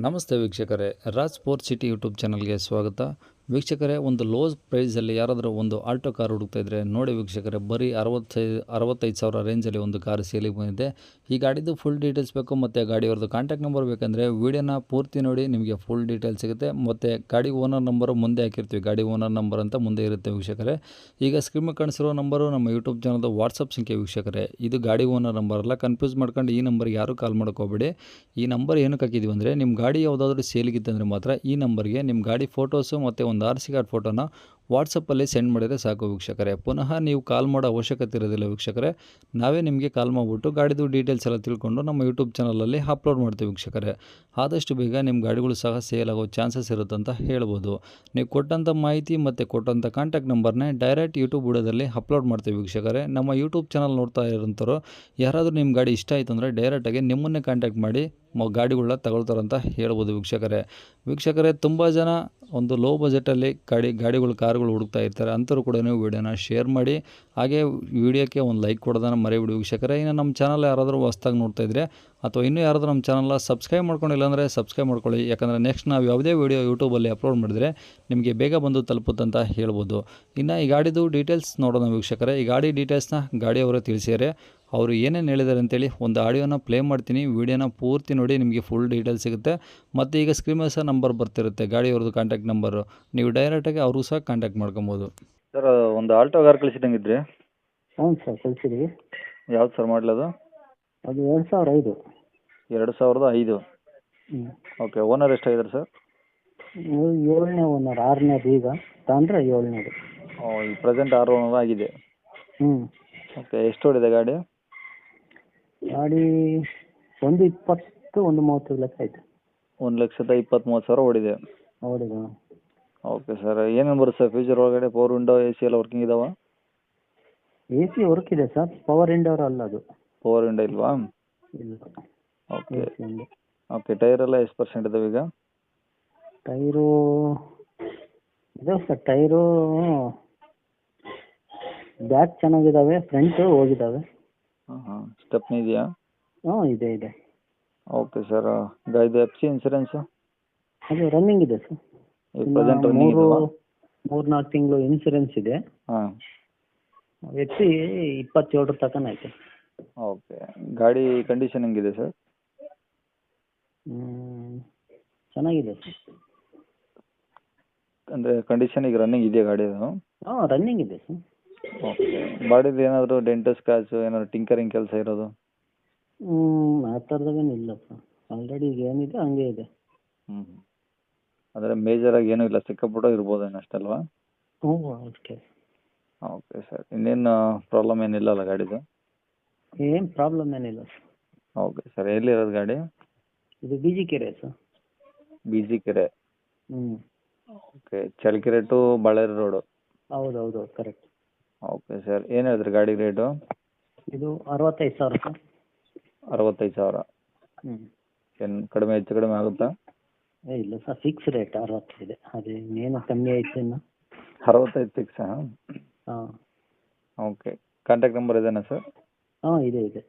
ನಮಸ್ತೆ ವೀಕ್ಷಕರೇ, Raj sports city YouTube ಚಾನಲ್ಗೆ ಸ್ವಾಗತ. ವೀಕ್ಷಕರೇ, ಒಂದು ಲೋ ಪ್ರೈಸಲ್ಲಿ ಯಾರಾದರೂ ಒಂದು ಆಲ್ಟೋ ಕಾರ್ ಹುಡುಕ್ತಾ ಇದ್ದರೆ ನೋಡಿ ವೀಕ್ಷಕರೇ, ಬರೀ 65,000 ರೇಂಜಲ್ಲಿ ಒಂದು ಕಾರ್ ಸೇಲಿಗೆ ಬಂದಿದೆ. ಈ ಗಾಡಿದು ಫುಲ್ ಡೀಟೇಲ್ಸ್ ಬೇಕು ಮತ್ತು ಗಾಡಿಯವ್ರದ್ದು ಕಾಂಟ್ಯಾಕ್ಟ್ ನಂಬರ್ ಬೇಕಂದರೆ ವೀಡಿಯೋನ ಪೂರ್ತಿ ನೋಡಿ, ನಿಮಗೆ ಫುಲ್ ಡೀಟೇಲ್ಸ್ ಸಿಗುತ್ತೆ. ಮತ್ತು ಗಾಡಿ ಓನರ್ ನಂಬರು ಮುಂದೆ ಹಾಕಿರ್ತೀವಿ, ಗಾಡಿ ಓನರ್ ನಂಬರ್ ಅಂತ ಮುಂದೆ ಇರುತ್ತೆ ವೀಕ್ಷಕರೇ. ಈಗ ಸ್ಕ್ರೀನ್ ಕಾಣಿಸಿರೋ ನಂಬರು ನಮ್ಮ ಯೂಟ್ಯೂಬ್ ಚಾನಲ್ದು ವಾಟ್ಸಪ್ ಸಂಖ್ಯೆ ವೀಕ್ಷಕರೇ. ಇದು ಗಾಡಿ ಓನರ್ ನಂಬರ್ ಅಲ್ಲ, ಕನ್ಫ್ಯೂಸ್ ಮಾಡ್ಕೊಂಡು ಈ ನಂಬರ್ಗೆ ಯಾರು ಕಾಲ್ ಮಾಡೋಕೋಬೇಡಿ. ಈ ನಂಬರ್ ಏನಕ್ಕೆ ಹಾಕಿದ್ದೀವಿ ಅಂದರೆ, ನಿಮ್ಮ ಗಾಡಿ ಯಾವುದಾದ್ರೂ ಸೇಲಿಗಿತ್ತಂದರೆ ಮಾತ್ರ ಈ ನಂಬರ್ಗೆ ನಿಮ್ಮ ಗಾಡಿ ಫೋಟೋಸು ಮತ್ತು ಒಂದು RC ಕಾರ್ಡ್ ಫೋಟೋನ ವಾಟ್ಸಪ್ಪಲ್ಲಿ ಸೆಂಡ್ ಮಾಡಿದರೆ ಸಾಕು ವೀಕ್ಷಕರೇ. ಪುನಃ ನೀವು ಕಾಲ್ ಮಾಡೋ ಅವಶ್ಯಕತೆ ಇರೋದಿಲ್ಲ ವೀಕ್ಷಕರೇ. ನಾವೇ ನಿಮಗೆ ಕಾಲ್ ಮಾಡಿಬಿಟ್ಟು ಗಾಡಿದು ಡೀಟೇಲ್ಸ್ ಎಲ್ಲ ತಿಳ್ಕೊಂಡು ನಮ್ಮ ಯೂಟ್ಯೂಬ್ ಚಾನಲಲ್ಲಿ ಅಪ್ಲೋಡ್ ಮಾಡ್ತೀವಿ ವೀಕ್ಷಕರೇ. ಆದಷ್ಟು ಬೇಗ ನಿಮ್ಮ ಗಾಡಿಗಳು ಸಹ ಸೇಲ್ ಆಗೋ ಚಾನ್ಸಸ್ ಇರುತ್ತೆ ಅಂತ ಹೇಳ್ಬೋದು. ನೀವು ಕೊಟ್ಟಂಥ ಮಾಹಿತಿ ಮತ್ತು ಕೊಟ್ಟಂಥ ಕಾಂಟ್ಯಾಕ್ಟ್ ನಂಬರ್ನೇ ಡೈರೆಕ್ಟ್ ಯೂಟ್ಯೂಬ್ ವಿಡಿಯೋದಲ್ಲಿ ಅಪ್ಲೋಡ್ ಮಾಡ್ತೀವಿ ವೀಕ್ಷಕರೇ. ನಮ್ಮ ಯೂಟ್ಯೂಬ್ ಚಾನಲ್ ನೋಡ್ತಾ ಇರೋಂಥವ್ರು ಯಾರಾದರೂ ನಿಮ್ಮ ಗಾಡಿ ಇಷ್ಟ ಆಯಿತು ಅಂದರೆ ಡೈರೆಕ್ಟಾಗಿ ನಿಮ್ಮನ್ನೇ ಕಾಂಟ್ಯಾಕ್ಟ್ ಮಾಡಿ ಗಾಡಿಗಳನ್ನ ತಗೊಳ್ತಾರಂತ ಹೇಳ್ಬೋದು ವೀಕ್ಷಕರೇ. ತುಂಬ ಜನ ಒಂದು ಲೋ ಬಜೆಟಲ್ಲಿ ಗಾಡಿಗಳು ಕಾರುಗಳು ಹುಡುಕ್ತಾ ಇರ್ತಾರೆ. ಅಂಥವ್ರು ಕೂಡ ನೀವು ವೀಡಿಯೋನ ಶೇರ್ ಮಾಡಿ, ಹಾಗೆ ವೀಡಿಯೋಕ್ಕೆ ಒಂದು ಲೈಕ್ ಕೊಡೋದನ್ನು ಮರಿಬಿಡಿ ವೀಕ್ಷಕರೇ. ಇನ್ನು ನಮ್ಮ ಚಾನಲ್ ಯಾರಾದರೂ ಹೊಸ್ದಾಗಿ ನೋಡ್ತಾ ಇದ್ದರೆ ಅಥವಾ ಇನ್ನೂ ಯಾರಾದರೂ ನಮ್ಮ ಚಾನಲ್ನ ಸಬ್ಸ್ಕ್ರೈಬ್ ಮಾಡ್ಕೊಂಡಿಲ್ಲ ಅಂದರೆ ಸಬ್ಸ್ಕ್ರೈಬ್ ಮಾಡ್ಕೊಳ್ಳಿ. ಯಾಕಂದರೆ ನೆಕ್ಸ್ಟ್ ನಾವು ಯಾವುದೇ ವೀಡಿಯೋ ಯೂಟ್ಯೂಬಲ್ಲಿ ಅಪ್ಲೋಡ್ ಮಾಡಿದರೆ ನಿಮಗೆ ಬೇಗ ಬಂದು ತಲುಪುತ್ತಂತ ಹೇಳ್ಬೋದು. ಇನ್ನು ಈ ಗಾಡಿದು ಡೀಟೇಲ್ಸ್ ನೋಡೋಣ ವೀಕ್ಷಕರೇ. ಈ ಗಾಡಿ ಡೀಟೇಲ್ಸ್ನ ಗಾಡಿಯವರೇ ತಿಳಿಸಿದ್ದಾರೆ. ಅವರು ಏನೇನು ಹೇಳಿದ್ದಾರೆ ಅಂತೇಳಿ ಒಂದು ಆಡಿಯೋನ ಪ್ಲೇ ಮಾಡ್ತೀನಿ, ವೀಡಿಯೋನ ಪೂರ್ತಿ ನೋಡಿ, ನಿಮಗೆ ಫುಲ್ ಡೀಟೇಲ್ಸ್ ಸಿಗುತ್ತೆ. ಮತ್ತು ಈಗ ಸ್ಕ್ರೀನ್ ಮೇಲೆ ಸಹ ನಂಬರ್ ಬರ್ತಿರುತ್ತೆ, ಗಾಡಿಯವ್ರದ್ದು ಕಾಂಟ್ಯಾಕ್ಟ್ ನಂಬರು. ನೀವು ಡೈರೆಕ್ಟಾಗಿ ಅವರು ಸಹ ಕಾಂಟ್ಯಾಕ್ಟ್ ಮಾಡ್ಕೊಬೋದು. ಸರ್ ಒಂದು ಆಲ್ಟೋ ಕಾರ್ ಕಳಿಸಿದಂಗಿದ್ರಿ. ಹ್ಞೂ ಸರ್, ಕಳಿಸಿದ್ದೀವಿ. ಯಾವ್ದು ಸರ್ ಮಾಡಲದು? ಅದು 2005. 2005. ಹ್ಞೂ. ಓಕೆ. ಓನರ್ ಎಷ್ಟಾಗಿದ್ದಾರೆ ಸರ್? 7ನೇ ಓನರ್, 6ನೇದು ಈಗ ತಗೊಂಡ್ರೆ 7ನೇದು. ಈ ಪ್ರೆಸೆಂಟ್ 6 ಓನರ್ ಆಗಿದೆ. ಹ್ಞೂ. ಓಕೆ. ಎಷ್ಟು ಓಡಿದೆ ಗಾಡಿ? ಗಾಡಿ 120, 130 ಲಕ್ಷ ಆಯಿತು. 1,20,30,000 ಓಡಿದೆ. ಹೌದು. Okay sir. ಏನೇನು ಬರುತ್ತೆ ಸರ್ ಫ್ಯೂಚರ್ ಒಳಗಡೆ? ಪವರ್ ವಿಂಡೋ, AC ಎಲ್ಲ ವರ್ಕಿಂಗ್ ಇದಾವ? AC ವರ್ಕ್ ಇದೆ ಸರ್, ಪವರ್ ವಿಂಡೋರ್ ಅಲ್ಲ ಅದು. ಪವರ್ ವಿಂಡೋ ಇಲ್ವಾ? ಇಲ್ಲ. ಓಕೆ. AC ಒಂದು. ಓಕೆ. ಟೈರ್ ಎಲ್ಲ ಎಷ್ಟು ಪರ್ಸೆಂಟ್ ಇದಾವೆ ಈಗ? ಟೈರು ಇದಾವೆ ಸರ್. ಟೈರು ಬ್ಯಾಕ್ ಚೆನ್ನಾಗಿದ್ದಾವೆ, ಫ್ರಂಟು ಹೋಗಿದ್ದಾವೆ. ಹಾಂ. ಸ್ಟೆಪ್ನಿ ಇದೆಯಾ? ಹ್ಞೂ, ಇದೆ ಇದೆ. Okay sir. ಇದು FC ಇನ್ಸೂರೆನ್ಸು? ಅದು ರನ್ನಿಂಗ್ ಇದೆ ಸರ್. ಪ್ರೆಸೆಂಟ್ ರನ್ನಿಂಗ್ ಇದೆಯಾ? 3-4 ತಿಂಗಳು ಇನ್ಸೂರೆನ್ಸ್ ಇದೆ. ಹಾಂ. FC 27 ತನಕ ಐತೆ. ಓಕೆ. ಗಾಡಿ ಕಂಡೀಷನ್ ಹೆಂಗಿದೆ ಸರ್? ಚೆನ್ನಾಗಿದೆ ಸರ್. ಅಂದರೆ ಕಂಡೀಷನ್ ಈಗ ರನ್ನಿಂಗ್ ಇದೆಯಾ ಗಾಡಿದು? ಹಾಂ, ರನ್ನಿಂಗ್ ಇದೆ ಸರ್. ಓಕೆ. ಬಾಡಿದು ಏನಾದರೂ ಡೆಂಟು ಸ್ಕ್ರಾಚು ಏನಾದರೂ ಟಿಂಕರಿಂಗ್ ಕೆಲಸ ಇರೋದು? ಆ ಥರದ್ದೇನು ಇಲ್ಲ ಸರ್. ಆಲ್ರೆಡಿ ಈಗ ಏನಿದೆ ಹಂಗೆ ಇದೆ. ಹ್ಞೂ. ಅಂದರೆ ಮೇಜರಾಗಿ ಏನೂ ಇಲ್ಲ, ಸಿಕ್ಕಾಪಟ್ಟೆ ಇರ್ಬೋದೇನೋ ಅಷ್ಟಲ್ವಾ? ಹ್ಞೂ, ಅಷ್ಟೇ. Okay sir. ಇನ್ನೇನು ಪ್ರಾಬ್ಲಮ್ ಏನಿಲ್ಲಲ್ಲ ಗಾಡಿದು? ಏನು ಪ್ರಾಬ್ಲಮ್ ಏನಿಲ್ಲ ಸರ್. Okay sir. ಎಲ್ಲಿರೋದು ಗಾಡಿ? ಇದು ಬಿಜಿಕೆರೆ ಸರ್. ಬಿಜಿಕೆರೆ. ಹ್ಞೂ. Okay. Challakere to Ballari road. ಹೌದು, ಕರೆಕ್ಟ್. Okay sir. ಏನು ಹೇಳಿದ್ರಿ ಗಾಡಿ ರೇಟು? ಇದು 65,000 ಸರ್. 65,000. ಹ್ಞೂ. ಏನು ಕಡಿಮೆ ಹೆಚ್ಚು ಕಡಿಮೆ ಆಗುತ್ತಾ? ಇಲ್ಲ ಸರ್, ಫಿಕ್ಸ್ ರೇಟ್ 60 ಇದೆ. ಅದು ಇನ್ನೇನು ಕಮ್ಮಿ ಆಯ್ತು ಇನ್ನು. 65 ಫಿಕ್ಸಾ? ಹಾಂ. ಓಕೆ. ಕಾಂಟ್ಯಾಕ್ಟ್ ನಂಬರ್ ಇದೇನಾ ಸರ್? ಹಾಂ, ಇದೆ ಇದೆ.